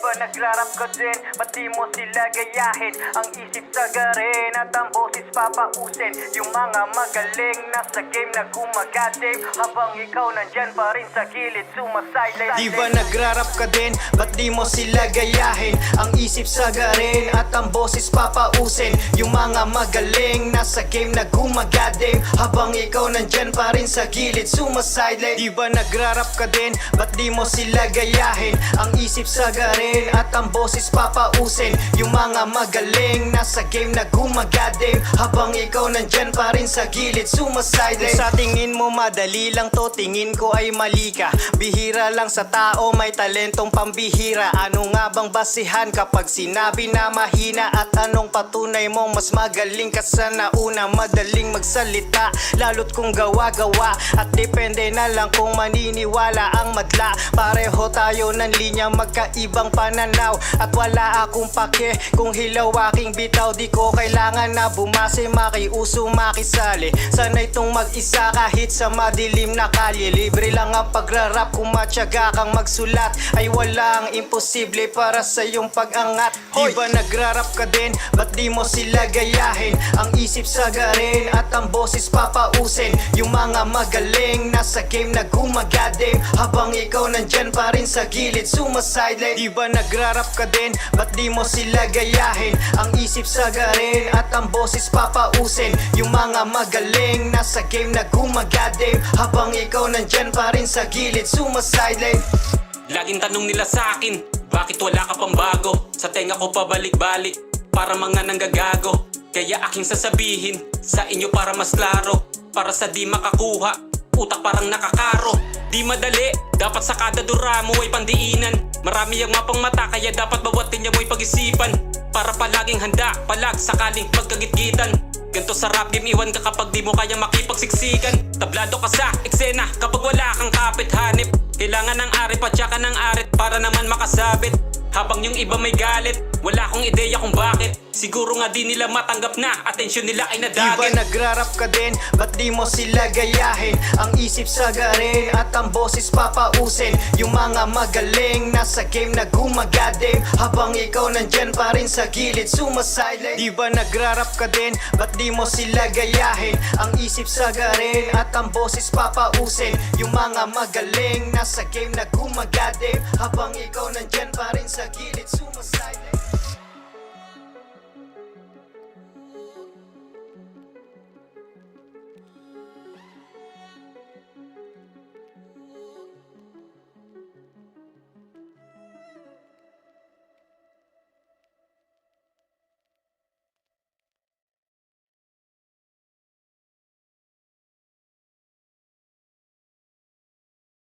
ba nagrarap ka din? Ba't di mo sila gayahin? Ang isip sagarin at ang boses papausin. Yung mga magaling nasa game na gumagating, habang ikaw nandyan pa rin sa gilid sumasilent. Di ba nagrarap ka din? Ba't di mo sila gayahin? Ang isip sagarin at ang boses papausin. Yung mga magaling nasa game na gumagadim, habang ikaw nandyan pa rin sa gilid sumasilent. Di ba nagrarap ka din? Ba't di mo sila gayahin? Ang isip sagarin at ang boses papausin. Yung mga magaling nasa game na gumagadim, habang ikaw nandyan pa rin sa gilid sumasilent. Sa tingin mo madali lang to, tingin ko ay mali ka. Bihira lang sa tao may talentong pambihira. Ano nga bang basihan kapag sinabi na mahina? At anong patunay mong mas magaling ka sa nauna? Madaling magsalita, lalo't kung gawa-gawa. At depende na lang kung maniniwala ang madla. Pareho tayo ng linya, magkaibang pananaw. At wala akong pake kung hilaw aking bitaw. Di ko kailangan na bumase, makiuso, makisali. Sana itong mag-isa kahit sa madilim na kalye. Libre lang ang pagrarap kung matyaga kang magsulat. Ay walang imposible para sa iyong pag-angat. Di ba nagrarap ka din? Ba't di mo sila gayahin? Ang isip sagarin at ang boses papausin. Yung mga magaling nasa game na gumagadim, habang ikaw nandyan pa rin sa gilid sumasilent. Di ba nagrarap ka din? Ba't di mo sila gayahin? Ang isip sagarin at ang boses papausin. Yung mga magaling nasa game na gumagadim, habang ikaw nandyan pa rin sa gilid sumasilent. Laging tanong nila sa akin, bakit wala ka pang bago? Sa tenga ko pabalik-balik, para mga nanggagago. Kaya aking sasabihin sa inyo para mas klaro, para sa di makakuha, utak parang nakakaro. Di madali, dapat sa kada dura mo ay pandiinan. Marami ang mapang mata, kaya dapat bawat tinya mo'y pag-isipan. Para palaging handa, palag sakaling pagkagitgitan. Ganto sa rap game, iwan ka kapag di mo kaya makipagsiksikan. Tablado ka sa eksena kapag wala kang kapit-hanip. Kailangan ng arit, patsaka ng arit para naman makasabit. Habang yung iba may galit, wala akong ideya kung bakit. Siguro nga di nila matanggap na atensyon nila ay nadagit. Di ba nagrarap ka din? Ba't di mo sila gayahin? Ang isip sagarin at ang boses papausin. Yung mga magaling nasa game na gumagadim, habang ikaw nandyan pa rin sa gilid sumasilent. Di ba nagrarap ka din? Ba't di mo sila gayahin? Ang isip sagarin at ang boses papausin. Yung mga magaling nasa game na gumagadim, habang ikaw nandyan pa rin sa gilid sumasilent.